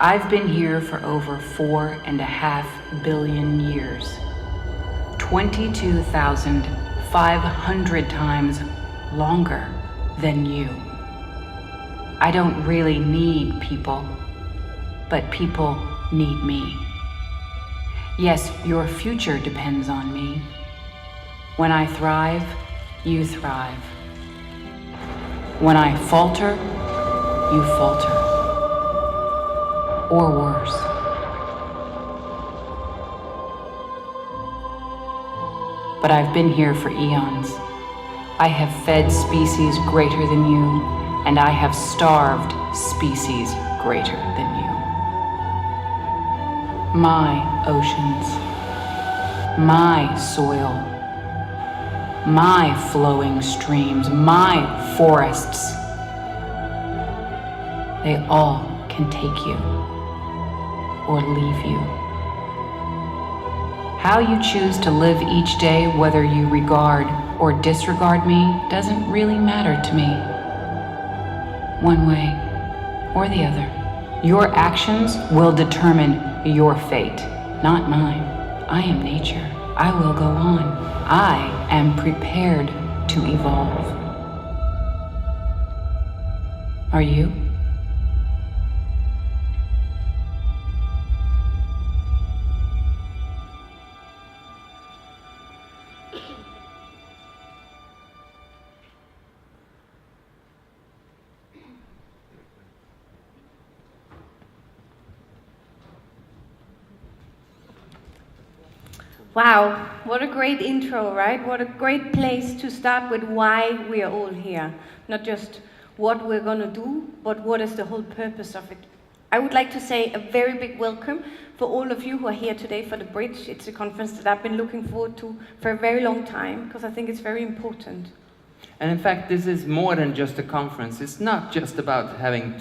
I've been here for over 4.5 billion years. 22,500 times longer than you. I don't really need people, but people need me. Yes, your future depends on me. When I thrive, you thrive. When I falter, you falter. Or worse. But I've been here for eons. I have fed species greater than you, and I have starved species greater than you. My oceans, my soil, my flowing streams, my forests, they all can take you or leave you. How you choose to live each day, whether you regard or disregard me, doesn't really matter to me. One way or the other. Your actions will determine your fate, not mine. I am nature. I will go on. I am prepared to evolve. Are you? Wow, what a great intro, right? What a great place to start with why we are all here. Not just what we're going to do, but what is the whole purpose of it. I would like to say a very big welcome for all of you who are here today for the Bridge. It's a conference that I've been looking forward to for a very long time, because I think it's very important. And in fact, this is more than just a conference. It's not just about having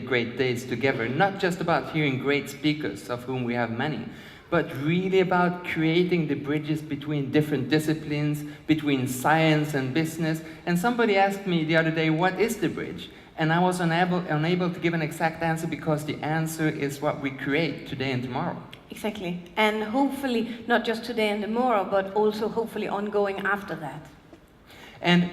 great days together, not just about hearing great speakers, of whom we have many, but really about creating the bridges between different disciplines, between science and business. And somebody asked me the other day, what is the bridge? And I was unable to give an exact answer, because the answer is what we create today and tomorrow. Exactly. And hopefully, not just today and tomorrow, but also hopefully ongoing after that. And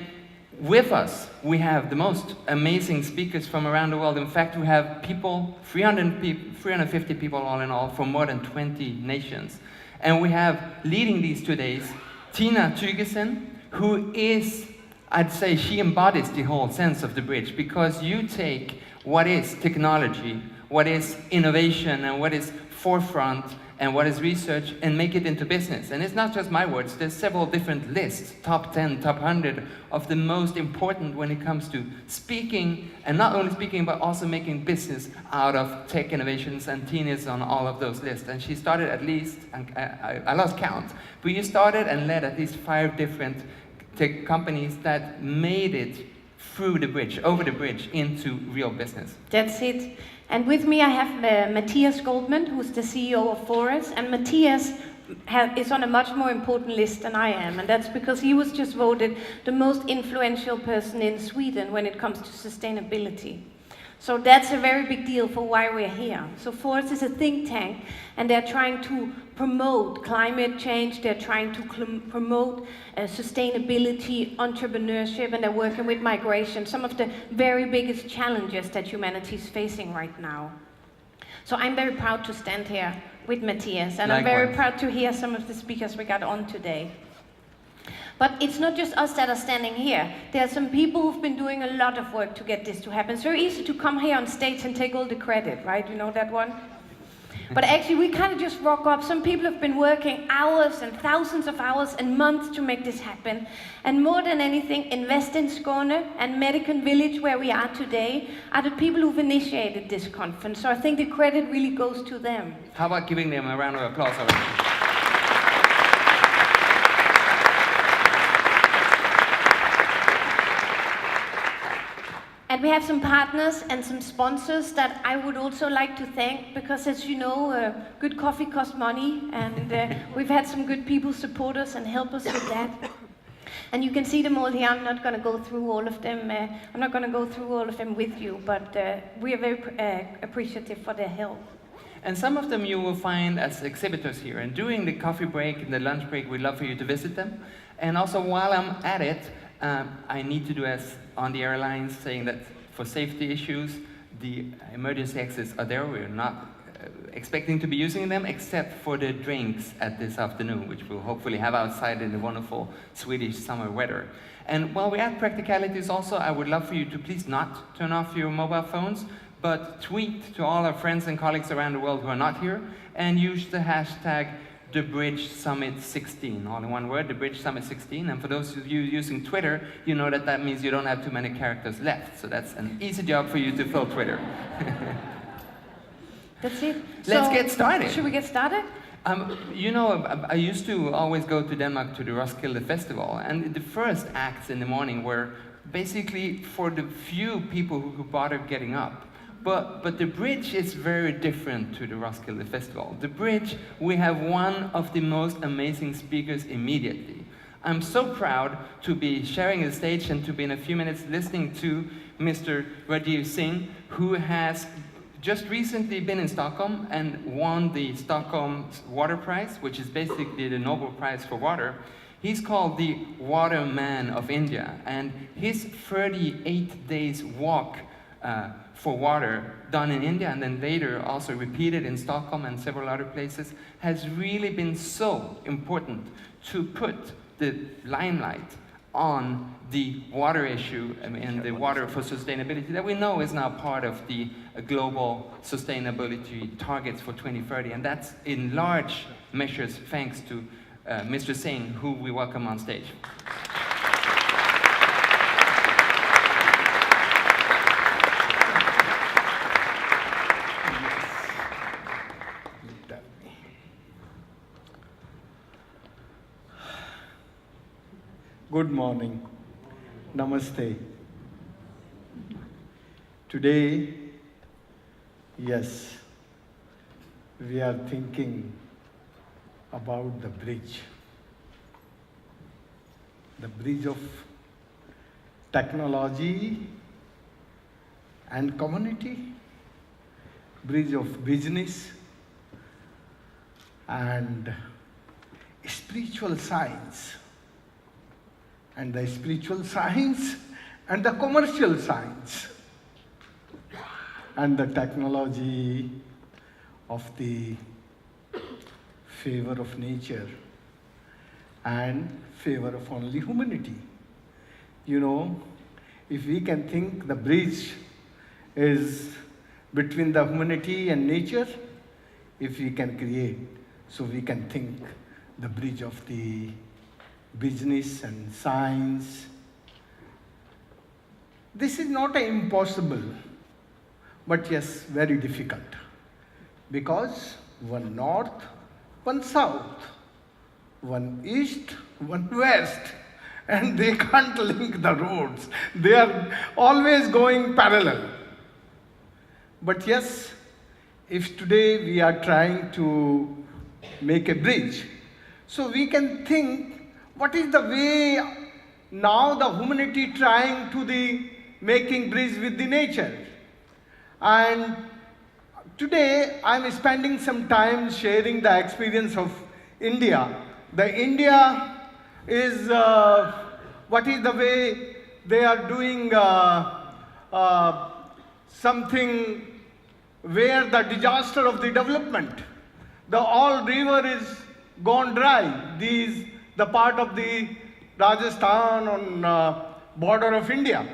with us, we have the most amazing speakers from around the world. In fact, we have 350 people all in all from more than 20 nations. And we have, leading these 2 days, Tina Tygesen, who is, I'd say, she embodies the whole sense of the bridge, because you take what is technology, what is innovation, and what is forefront, and what is research, and make it into business. And it's not just my words, there's several different lists, top 10, top 100, of the most important when it comes to speaking, and not only speaking, but also making business out of tech innovations, and Tina is on all of those lists. And she started at least, I lost count, but you started and led at least 5 different tech companies that made it through the bridge, over the bridge, into real business. That's it. And with me I have Matthias Goldman, who's the CEO of Forest. And Matthias is on a much more important list than I am. And that's because he was just voted the most influential person in Sweden when it comes to sustainability. So that's a very big deal for why we're here. So Forest is a think tank, and they're trying to promote climate change, they're trying to promote sustainability, entrepreneurship, and they're working with migration, some of the very biggest challenges that humanity is facing right now. So I'm very proud to stand here with Matthias, and I'm very proud to hear some of the speakers we got on today. But it's not just us that are standing here. There are some people who've been doing a lot of work to get this to happen. It's very easy to come here on stage and take all the credit, right? You know that one? But actually, we kind of just rock up. Some people have been working hours and thousands of hours and months to make this happen. And more than anything, Invest in Skåne and Medical Village, where we are today, are the people who've initiated this conference. So I think the credit really goes to them. How about giving them a round of applause already? And we have some partners and some sponsors that I would also like to thank, because as you know, good coffee costs money, and we've had some good people support us and help us with that. And you can see them all here. I'm not going to go through all of them. I'm not going to go through all of them with you, but we are very appreciative for their help. And some of them you will find as exhibitors here. And during the coffee break and the lunch break, we'd love for you to visit them. And also, while I'm at it, I need to do as on the airlines, saying that for safety issues, the emergency exits are there. We're not expecting to be using them, except for the drinks at this afternoon, which we'll hopefully have outside in the wonderful Swedish summer weather. And while we're at practicalities also, I would love for you to please not turn off your mobile phones, but tweet to all our friends and colleagues around the world who are not here, and use the hashtag #TheBridgeSummit16, all in one word, #TheBridgeSummit16. And for those of you using Twitter, you know that that means you don't have too many characters left. So that's an easy job for you to fill Twitter. That's it. Let's get started. Should we get started? You know, I used to always go to Denmark to the Roskilde Festival, and the first acts in the morning were basically for the few people who could bother getting up. But the Bridge is very different to the Roskilde Festival. The Bridge, we have one of the most amazing speakers immediately. I'm so proud to be sharing the stage and to be in a few minutes listening to Mr. Singh, who has just recently been in Stockholm and won the Stockholm Water Prize, which is basically the Nobel Prize for water. He's called the Water Man of India, and his 38 days walk for water done in India and then later also repeated in Stockholm and several other places has really been so important to put the limelight on the water issue and the water for sustainability that we know is now part of the global sustainability targets for 2030, and that's in large measures thanks to Mr. Singh, who we welcome on stage. Good morning. Namaste. Today, yes, we are thinking about the bridge. The bridge of technology and community, bridge of business and spiritual science. And the spiritual science and the commercial science and the technology of the favor of nature and favor of only humanity. You know, if we can think the bridge is between the humanity and nature, if we can create, so we can think the bridge of the business and science. This is not impossible, but yes, very difficult. Because one north, one south, one east, one west, and they can't link the roads. They are always going parallel. But yes, if today we are trying to make a bridge, so we can think what is the way now the humanity trying to the making bridge with the nature. And today I'm spending some time sharing the experience of India. The India is, what is the way they are doing something where the disaster of the development, the all river is gone dry. The part of the Rajasthan on border of India.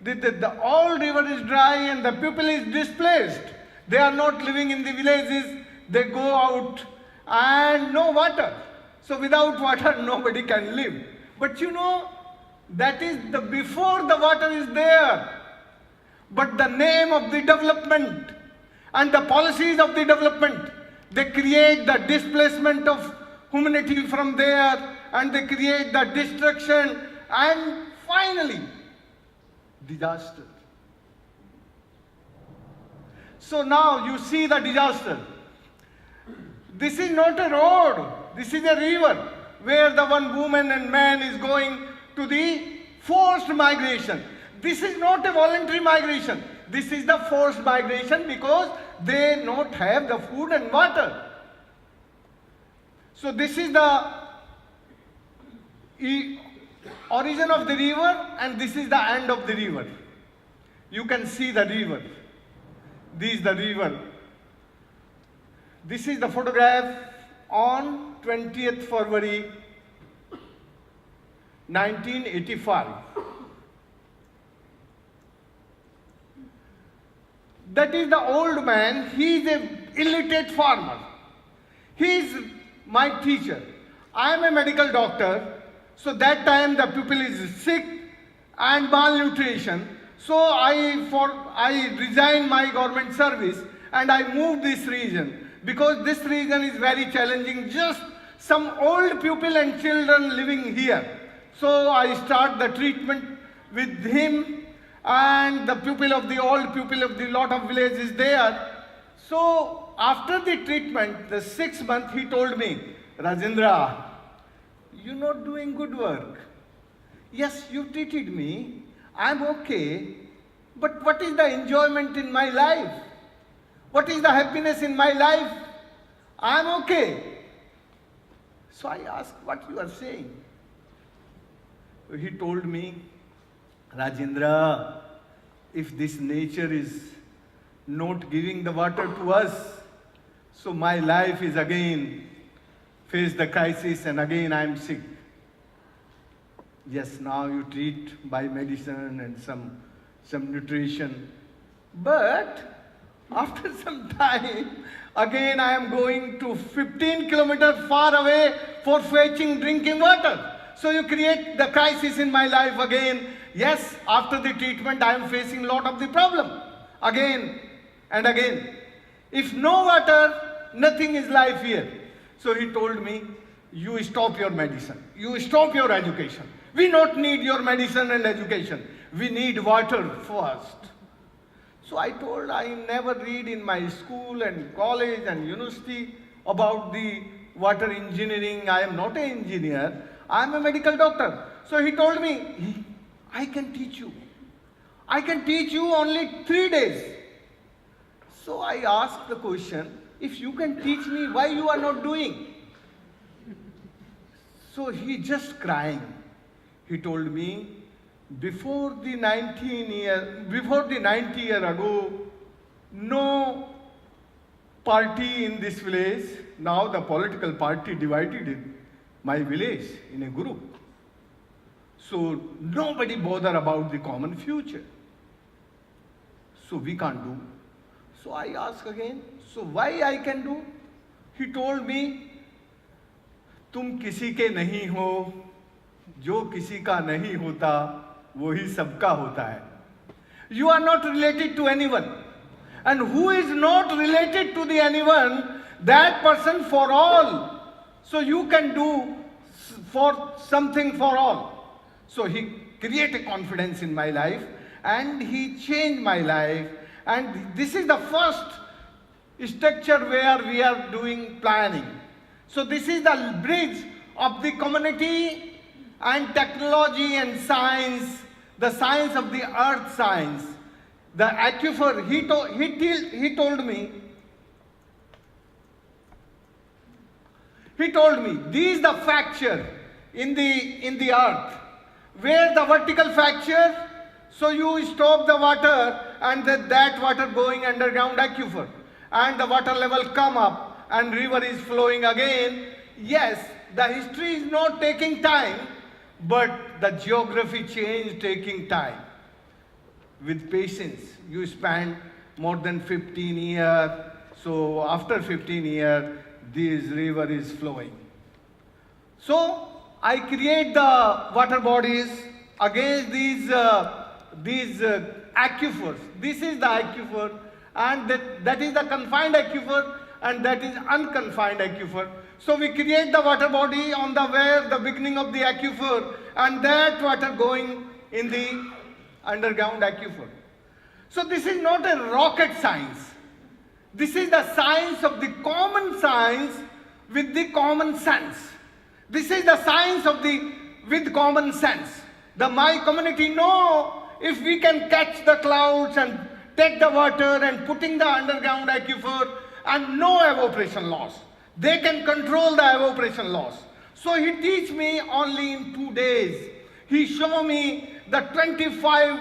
The all river is dry and the people is displaced. They are not living in the villages. They go out and no water. So without water, nobody can live. But you know, that is the before the water is there. But the name of the development and the policies of the development, they create the displacement of humanity from there, and they create the destruction, and finally, disaster. So now you see the disaster. This is not a road, this is a river, where the one woman and man is going to the forced migration. This is not a voluntary migration. This is the forced migration because they not have the food and water. So this is the origin of the river, and this is the end of the river. You can see the river. This is the river. This is the photograph on 20th February 1985. That is the old man. He is an illiterate farmer. He is my teacher. I am a medical doctor. So that time the pupil is sick and malnutrition. So I resigned my government service and I moved this region because this region is very challenging. Just some old people and children living here. So I start the treatment with him and the pupil of the old pupil of the lot of villages there. So after the treatment, the 6th month, he told me, Rajendra, you're not doing good work. Yes, you treated me. I'm okay. But what is the enjoyment in my life? What is the happiness in my life? I'm okay. So I asked what you are saying. He told me, Rajendra, if this nature is not giving the water to us, so my life is again face the crisis and again I am sick. Yes, now you treat by medicine and some nutrition. But after some time, again I am going to 15 kilometers far away for fetching drinking water. So you create the crisis in my life again. Yes, after the treatment I am facing a lot of the problem. Again and again. If no water, nothing is life here. So he told me, you stop your medicine. You stop your education. We don't need your medicine and education. We need water first. So I told, I never read in my school and college and university about the water engineering. I am not an engineer. I am a medical doctor. So he told me, I can teach you. I can teach you only 3 days. So I asked the question, if you can teach me, why you are not doing? So he just crying. He told me, before the 90 year ago, no party in this village, now the political party divided in my village in a group. So nobody bother about the common future. So we can't do. So I ask again, so why I can do? He told me, तुम किसी के नहीं हो, जो किसी का नहीं होता, वही सबका होता है. You are not related to anyone. And who is not related to the anyone, that person for all. So you can do for something for all. So he created confidence in my life and he changed my life. And this is the first structure where we are doing planning. So this is the bridge of the community and technology and science, the science of the earth science. The aquifer, he told me, these the fracture in the earth, where the vertical fracture, so you stop the water and that water going underground aquifer and the water level come up and river is flowing again. Yes, the history is not taking time, but the geography change taking time. With patience, you spend more than 15 years, so after 15 years, this river is flowing. So, I create the water bodies against these aquifers. This is the aquifer, and that is the confined aquifer, and that is unconfined aquifer. So we create the water body on the beginning of the aquifer, and that water going in the underground aquifer. So this is not a rocket science. This is the science of the common science with the common sense. This is the science of with common sense. My community know if we can catch the clouds and take the water and putting the underground aquifer and no evaporation loss. They can control the evaporation loss. So he teach me only in 2 days. He show me the 25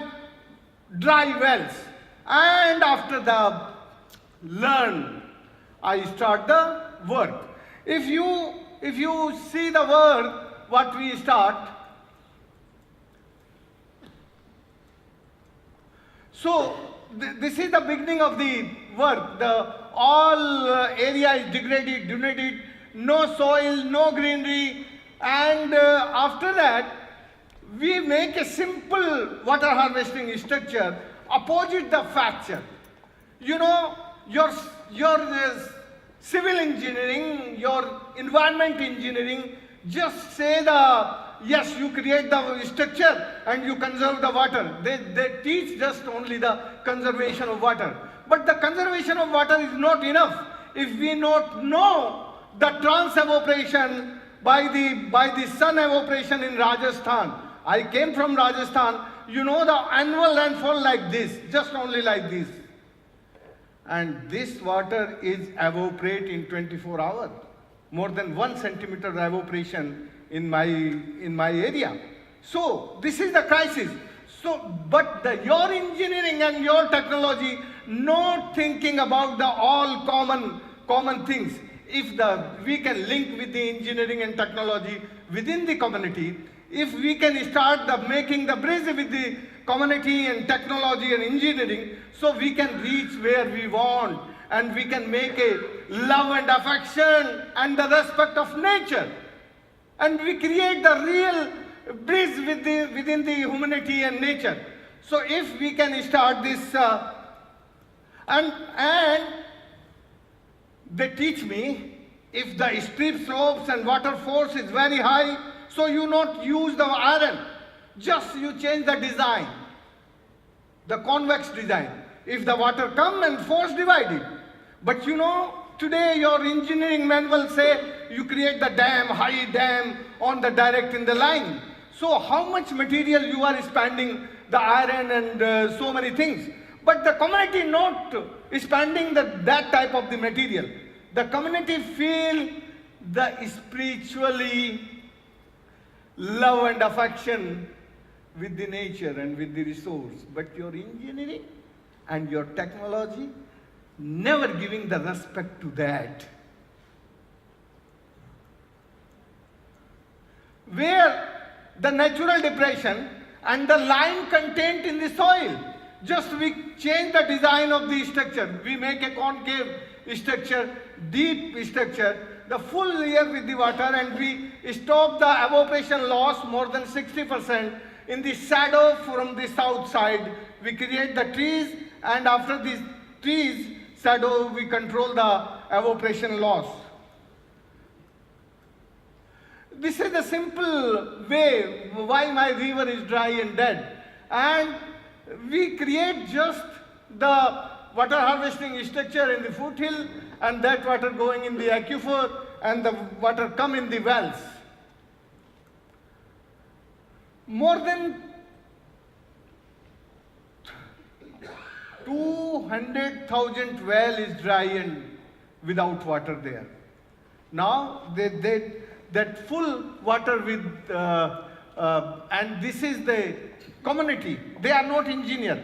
dry wells. And after the learn, I start the work. If you see the work, what we start. So this is the beginning of the work. All area is degraded, denuded, no soil, no greenery, and after that, we make a simple water harvesting structure opposite the fracture. You know, your civil engineering, your environment engineering, just say yes, you create the structure and you conserve the water. They teach just only the conservation of water. But the conservation of water is not enough if we not know the trans-evaporation by the sun evaporation in Rajasthan. I came from Rajasthan. You know the annual rainfall like this, just only like this. And this water is evaporate in 24 hours. More than 1 centimeter evaporation in my area. So this is the crisis. So, but your engineering and your technology not thinking about the all common things. If we can link with the engineering and technology within the community, if we can start making the bridge with the community and technology and engineering, so we can reach where we want and we can make a love and affection and the respect of nature. And we create the real bridge within the humanity and nature. So if we can start this, and they teach me, if the steep slopes and water force is very high, so you not use the iron, just you change the design, the convex design. If the water come and force divided. But you know, today your engineering manual say you create the dam, high dam on the direct in the line. So how much material you are spending, the iron and so many things. But the community not spending that type of the material. The community feel the spiritually love and affection with the nature and with the resource. But your engineering and your technology never giving the respect to that. Where the natural depression and the lime content in the soil, just we change the design of the structure. We make a concave structure, deep structure, the full layer with the water, and we stop the evaporation loss more than 60%. In the shadow from the south side, we create the trees, and after these trees, shadow, we control the evaporation loss. This is the simple way why my river is dry and dead. And we create just the water harvesting structure in the foothill, and that water going in the aquifer, and the water come in the wells. More than 200,000 well is dry and without water there. Now that full water with and this is the community. They are not engineer,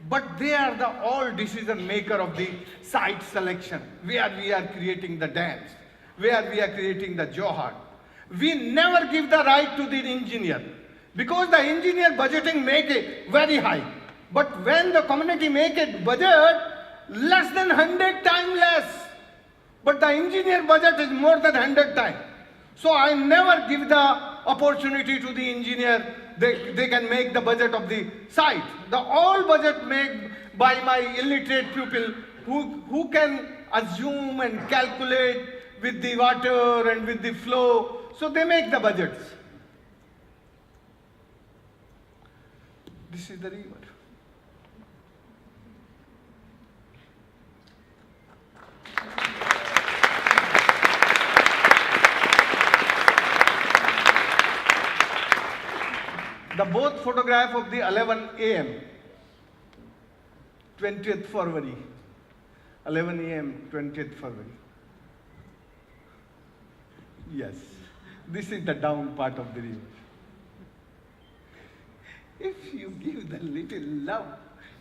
but they are the all decision maker of the site selection, where we are creating the dams, where we are creating the johar. We never give the right to the engineer, because the engineer budgeting make it very high. But when the community make it budget, less than 100 times less. But the engineer budget is more than 100 times. So I never give the opportunity to the engineer. They can make the budget of the site. The all budget made by my illiterate pupil who can assume and calculate with the water and with the flow. So they make the budgets. This is the river. the both photograph of the 11 a.m. 20th February. 11 a.m. 20th February. Yes, this is the down part of the river. If you give the little love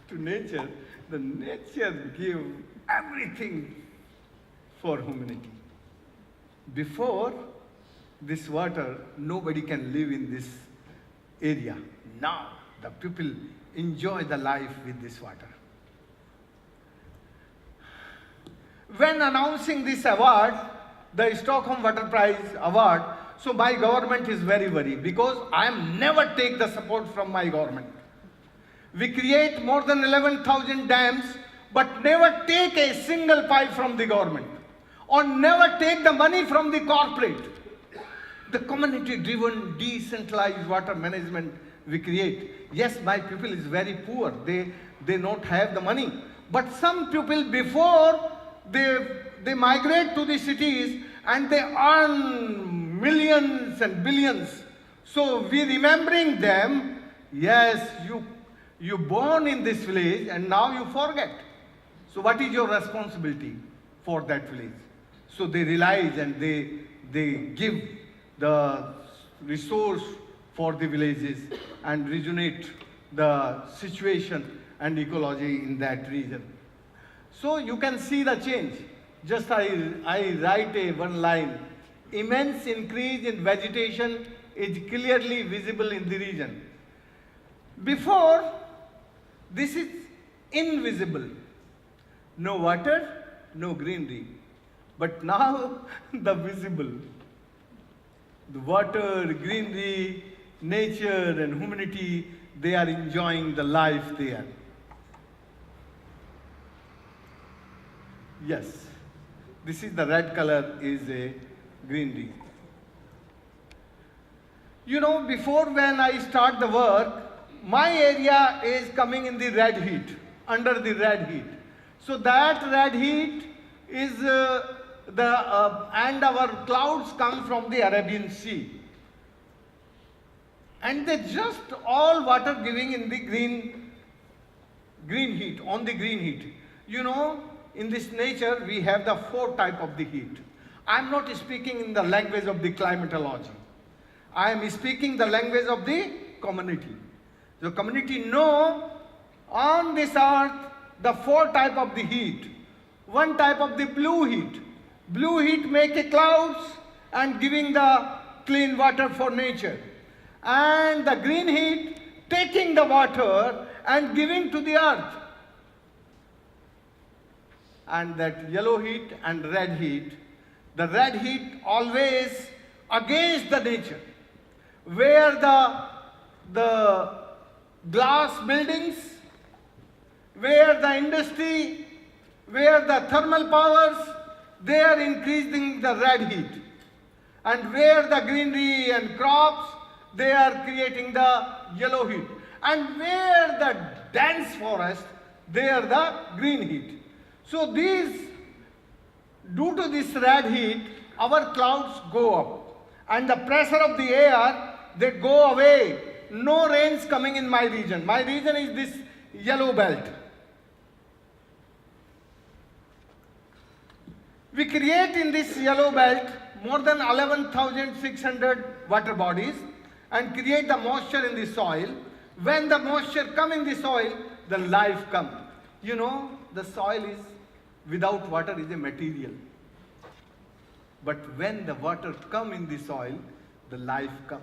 to nature, the nature give everything for humanity. Before this water, nobody can live in this area. Now, the people enjoy the life with this water. When announcing this award, the Stockholm Water Prize award, so my government is very worried because I am never take the support from my government. We create more than 11,000 dams, but never take a single pipe from the government, or never take the money from the corporate. The community-driven, decentralized water management we create. Yes, my people is very poor. They don't have the money. But some people, before they migrate to the cities and they earn millions and billions. So we remembering them, yes, you born in this village and now you forget. So what is your responsibility for that village? So they realize and they give the resource for the villages and rejuvenate the situation and ecology in that region. So you can see the change. Just I write one line. Immense increase in vegetation is clearly visible in the region. Before, this is invisible. No water, no greenery. But now, the visible. The water, greenery, nature and humanity, they are enjoying the life there. Yes, this is the red color is a greenery. You know, before when I start the work, my area is coming in the red heat, under the red heat. So that red heat is and our clouds come from the Arabian Sea. And they just all water giving in the green heat, on the green heat. You know, in this nature, we have the 4 types of the heat. I am not speaking in the language of the climatology. I am speaking the language of the community. The community know on this earth the 4 types of the heat. One type of the blue heat. Blue heat make a clouds and giving the clean water for nature. And the green heat taking the water and giving to the earth. And that yellow heat and red heat, the red heat always against the nature, where the glass buildings, where the industry, where the thermal powers, they are increasing the red heat. And where the greenery and crops, they are creating the yellow heat. And where the dense forest, they are the green heat. So these, due to this red heat, our clouds go up. And the pressure of the air, they go away. No rains coming in my region. My region is this yellow belt. We create in this yellow belt more than 11,600 water bodies and create the moisture in the soil. When the moisture come in the soil, the life come. You know, the soil is without water is a material. But when the water come in the soil, the life come.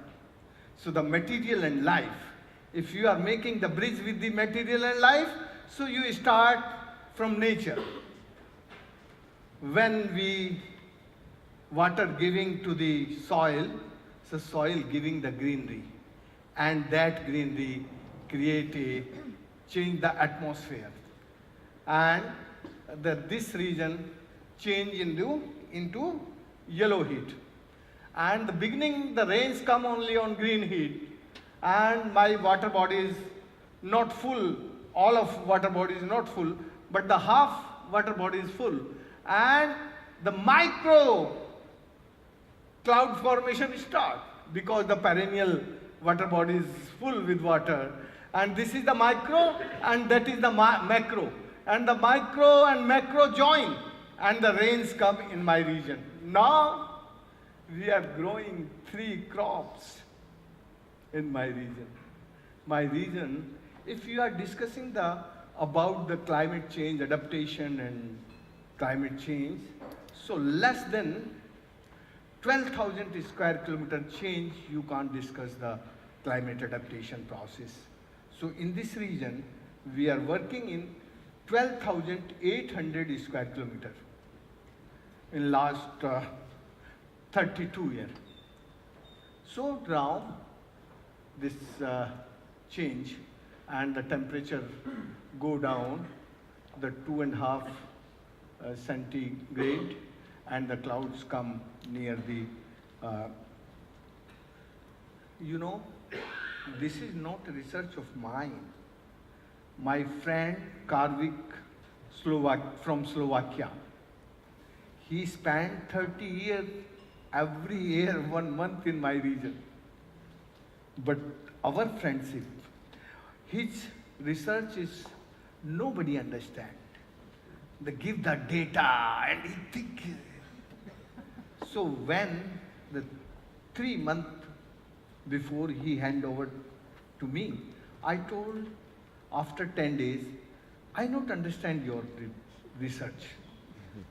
So the material and life. If you are making the bridge with the material and life, so you start from nature. When we water giving to the soil, so soil giving the greenery. And that greenery change the atmosphere. And this region change into yellow heat. And the beginning, the rains come only on green heat. And my water body is not full. All of water body is not full, but the half water body is full. And the micro cloud formation start because the perennial water body is full with water. And this is the micro and that is the macro. And the micro and macro join and the rains come in my region. Now we are growing 3 crops in my region. My region, if you are discussing about the climate change, adaptation and climate change, so less than 12,000 square kilometer change, you can't discuss the climate adaptation process. So in this region, we are working in 12,800 square kilometer in last 32 years. So now this change and the temperature go down, the 2.5 centigrade, and the clouds come near the, this is not a research of mine. My friend Karvik from Slovakia, he spent 30 years every year, 1 month in my region. But our friendship, his research is nobody understand. They give the data and he think. So when the 3 months before he hand over to me, I told after 10 days, I don't understand your research.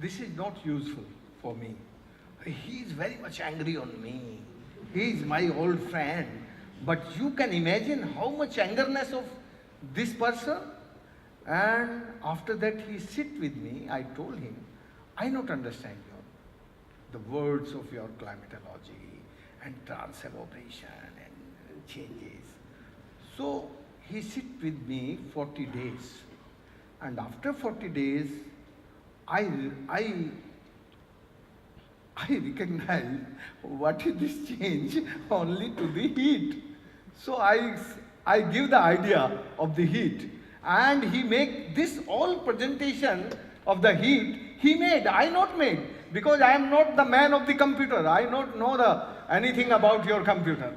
This is not useful for me. He is very much angry on me. He is my old friend. But you can imagine how much angerness of this person. And after that he sit with me, I told him, I don't understand the words of your climatology and transevaporation and changes. So he sit with me 40 days. And after 40 days, I recognize what is this change only to the heat. So I give the idea of the heat. And he make this all presentation of the heat, he made, I not made. Because I am not the man of the computer. I don't know anything about your computer.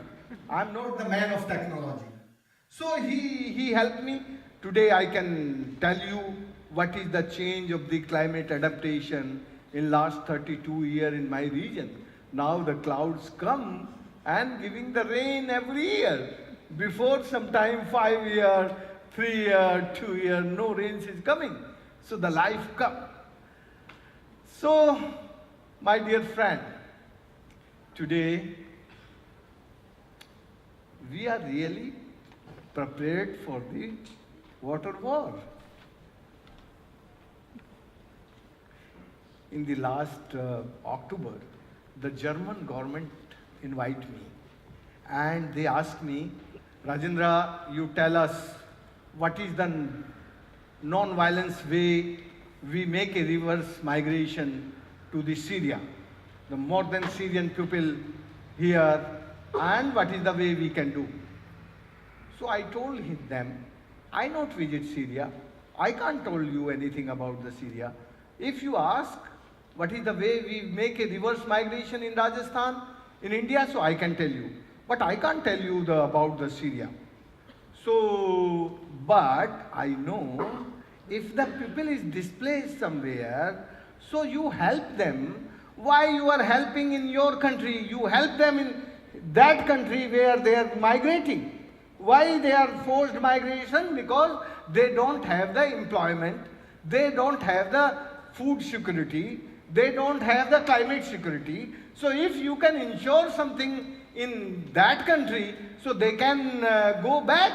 I am not the man of technology. So he helped me. Today I can tell you what is the change of the climate adaptation in last 32 years in my region. Now the clouds come and giving the rain every year. Before sometime 5 years, 3 years, 2 years, no rains is coming. So the life come. So, my dear friend, today we are really prepared for the water war. In the last October, the German government invited me and they asked me, Rajendra, you tell us what is the non-violence way we make a reverse migration to the Syria, the more than Syrian people here, and what is the way we can do. So I told them, I not visit Syria, I can't tell you anything about the Syria. If you ask what is the way we make a reverse migration in Rajasthan, in India, so I can tell you. But I can't tell you about the Syria. So, but I know if the people is displaced somewhere, so you help them. Why you are helping in your country? You help them in that country where they are migrating. Why they are forced migration? Because they don't have the employment, they don't have the food security, they don't have the climate security. So if you can ensure something in that country, so they can go back.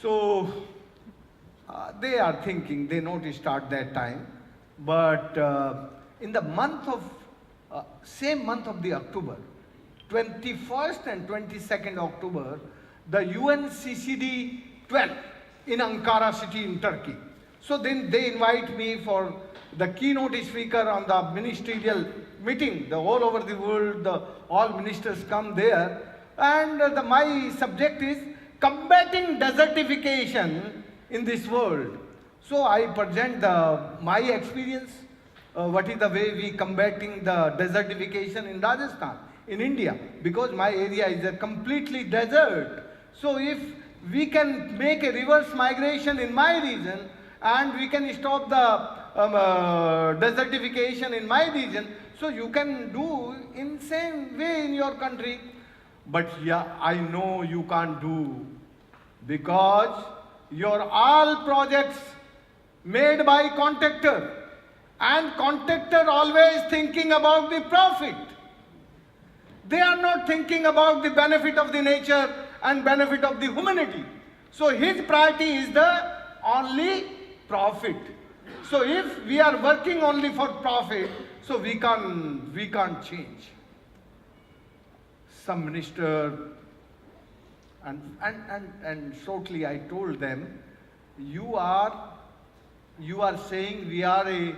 So they are thinking, they not start that time. But in the month of, same month of the October, 21st and 22nd October, the UNCCD 12 in Ankara city in Turkey. So then they invite me for the keynote speaker on the ministerial meeting. The all over the world, all ministers come there. And my subject is combating desertification in this world. So I present my experience, what is the way we combating the desertification in Rajasthan. in India, because my area is a completely desert. So if we can make a reverse migration in my region and we can stop the desertification in my region, so you can do in same way in your country. But yeah, I know you can't do, because your all projects made by contractor, and contractor always thinking about the profit. They are not thinking about the benefit of the nature and benefit of the humanity. So his priority is the only profit. So if we are working only for profit, so we can't change. Some minister, and shortly I told them, you are saying we are a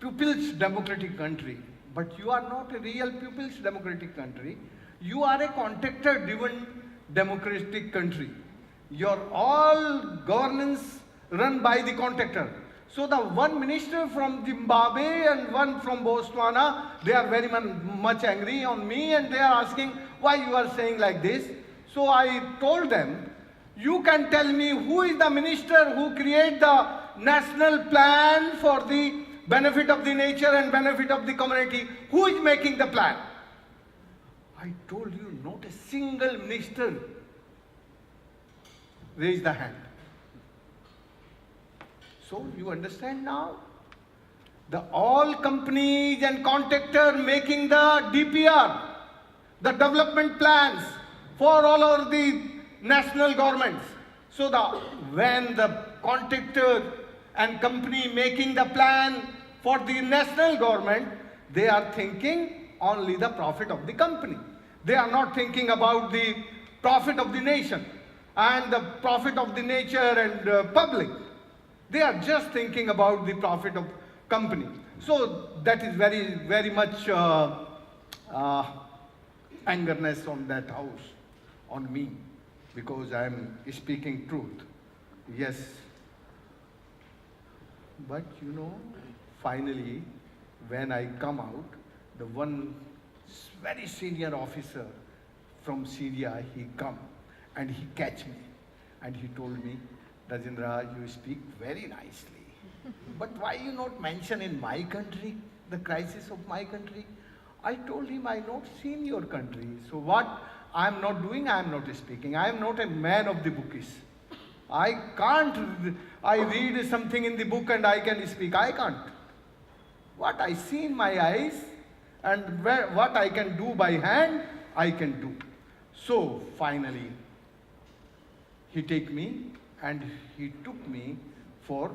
people's democratic country, but you are not a real people's democratic country. You are a contractor-driven democratic country. Your all governance run by the contractor. So the one minister from Zimbabwe and one from Botswana, they are very much angry on me, and they are asking why you are saying like this. So I told them, you can tell me who is the minister who create the national plan for the benefit of the nature and benefit of the community. Who is making the plan? I told you, not a single minister raised the hand. So you understand now? The all companies and contractor making the DPR, the development plans for all over the national governments. So when the contractor and company making the plan for the national government, they are thinking only the profit of the company. They are not thinking about the profit of the nation and the profit of the nature and public. They are just thinking about the profit of company. So that is very, very much angerness on that house, on me, because I am speaking truth. Yes. But you know, finally, when I come out, the one very senior officer from Syria, he come and he catch me and he told me, Rajendra, you speak very nicely, but why you not mention in my country, the crisis of my country? I told him, I not seen your country. So what I am not doing, I am not speaking. I am not a man of the bookies. I can't, I read something in the book and I can speak. I can't. What I see in my eyes and what I can do by hand, I can do. So finally, he take me and he took me for,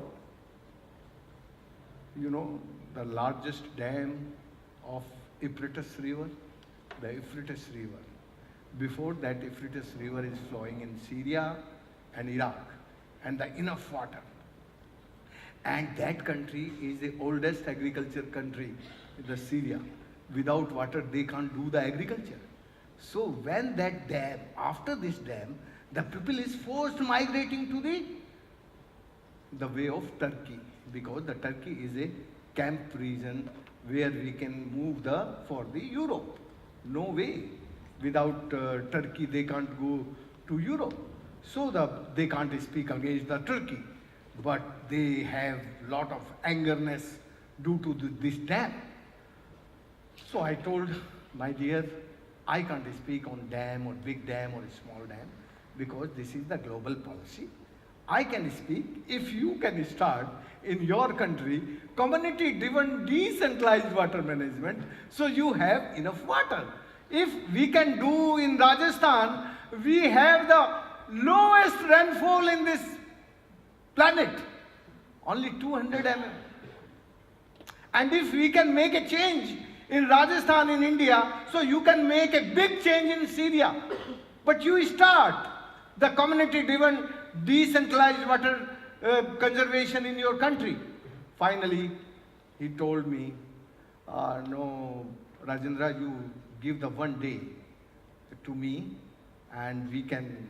you know, the largest dam of Euphrates River, the Euphrates River. Before that, Euphrates River is flowing in Syria and Iraq, and the enough water. And that country is the oldest agriculture country, the Syria. Without water, they can't do the agriculture. So when that dam, after this dam, the people is forced migrating to the way of Turkey, because the Turkey is a camp region where we can move for the Europe. No way. Without Turkey, they can't go to Europe. So they can't speak against the Turkey, but they have lot of angerness due to this dam. So I told, my dear, I can't speak on dam or big dam or small dam, because this is the global policy. I can speak if you can start in your country community-driven decentralized water management, so you have enough water. If we can do in Rajasthan, we have the lowest rainfall in this planet, only 200 mm. And if we can make a change in Rajasthan, in India, so you can make a big change in Syria. But you start the community-driven decentralized water conservation in your country. Finally, he told me, no, Rajendra, you give the one day to me and we can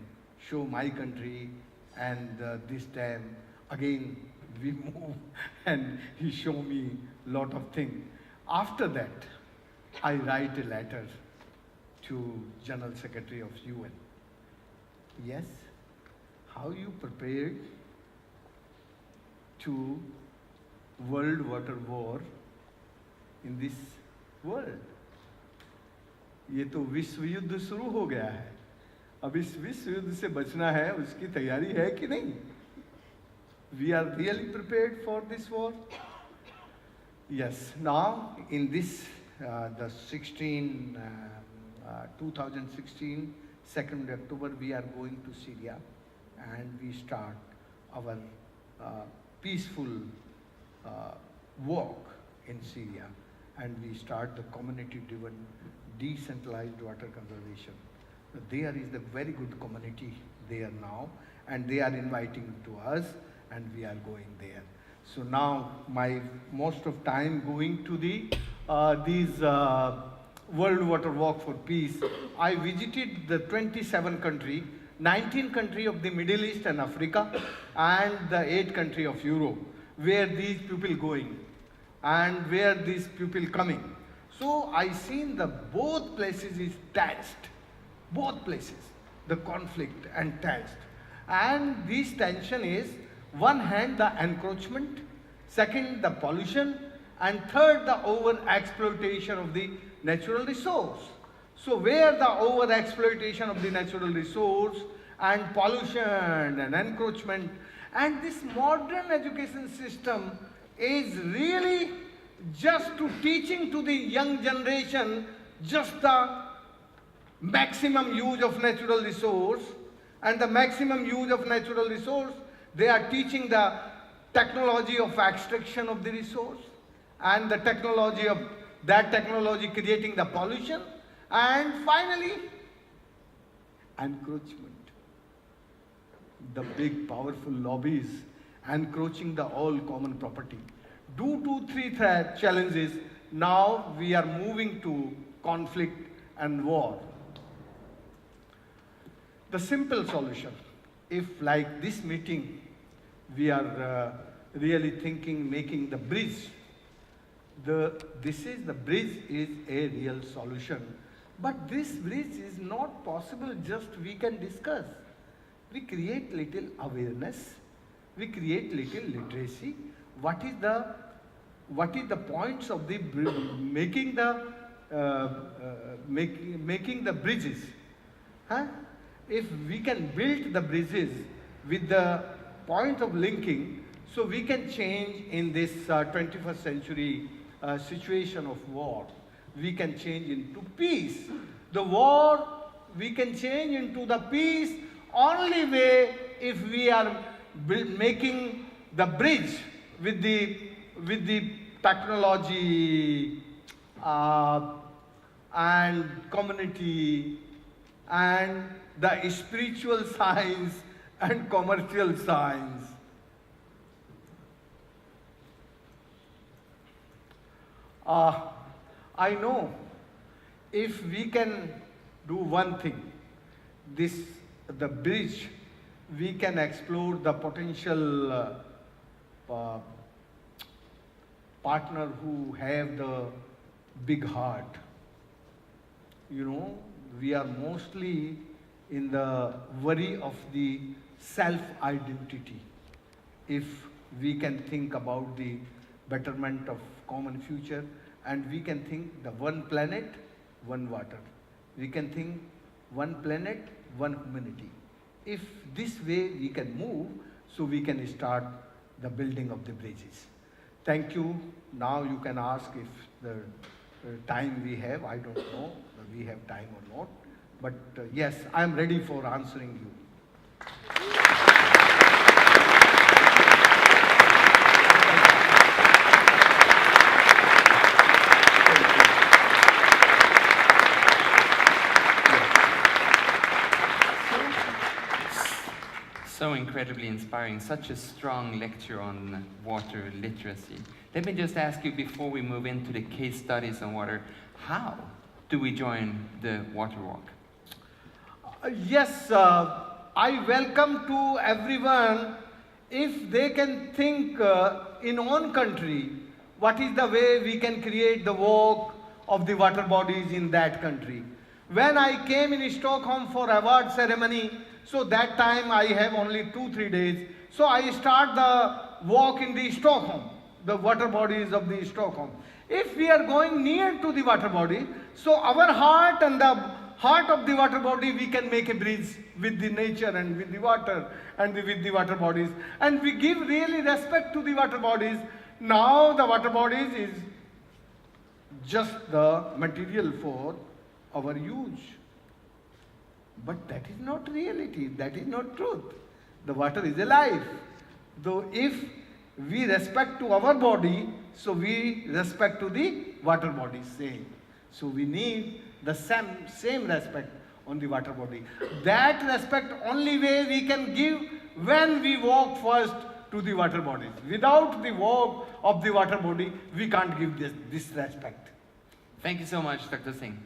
show my country and this time again we move, and he showed me lot of things. After that, I write a letter to General Secretary of UN. Yes, how you prepared to world water war in this world? ये तो विश्व युद्ध शुरू हो गया है, अब इस विश्व युद्ध से बचना है, उसकी तैयारी है कि नहीं? We are really prepared for this war? Yes, now in this, the 2016, 2nd October, we are going to Syria and we start our peaceful walk in Syria, and we start the community-driven decentralized water conservation. There is a very good community there now, and they are inviting to us, and we are going there. So now my most of time going to the these World Water Walk for Peace. I visited the 27 country, 19 country of the Middle East and Africa, and the 8 country of Europe, where these people going and where these people coming. So I seen the both places is tensed, both places, the conflict and tensed. And this tension is, one hand the encroachment, second the pollution, and third the over-exploitation of the natural resource. So where the over-exploitation of the natural resource and pollution and encroachment, and this modern education system is really just to teaching to the young generation just the maximum use of natural resource, and the maximum use of natural resource, they are teaching the technology of extraction of the resource, and the technology of that technology creating the pollution, and finally encroachment. The big powerful lobbies encroaching the all common property. Due to three challenges, now we are moving to conflict and war. The simple solution, if like this meeting, we are really thinking making the bridge, the bridge is a real solution. But this bridge is not possible just we can discuss. We create little awareness, we create little literacy. What is the points of the making the bridges? Huh? If we can build the bridges with the point of linking, so we can change in this 21st century situation of war. We can change into peace. The war, we can change into the peace only way if we are making the bridge with the technology and community and the spiritual science and commercial science. I know if we can do one thing, the bridge, we can explore the potential partner who have the big heart. You know, we are mostly in the worry of the self-identity. If we can think about the betterment of common future, and we can think the one planet, one water. We can think one planet, one humanity. If this way we can move, so we can start the building of the bridges. Thank you. Now you can ask if the time we have. I don't know whether we have time or not. But yes, I am ready for answering you. So incredibly inspiring, such a strong lecture on water literacy. Let me just ask you before we move into the case studies on water, how do we join the water walk? Yes, I welcome to everyone if they can think in own country, what is the way we can create the walk of the water bodies in that country. When I came in Stockholm for award ceremony, so that time I have only 2-3 days. So I start the walk in the Stockholm, the water bodies of the Stockholm. If we are going near to the water body, so our heart and the heart of the water body, we can make a bridge with the nature and with the water and with the water bodies. And we give really respect to the water bodies. Now the water bodies is just the material for our use. But that is not reality, that is not truth. The water is alive. Though if we respect to our body, so we respect to the water body same. So we need the same respect on the water body. That respect only way we can give when we walk first to the water bodies. Without the walk of the water body, we can't give this respect. Thank you so much, Dr. Singh.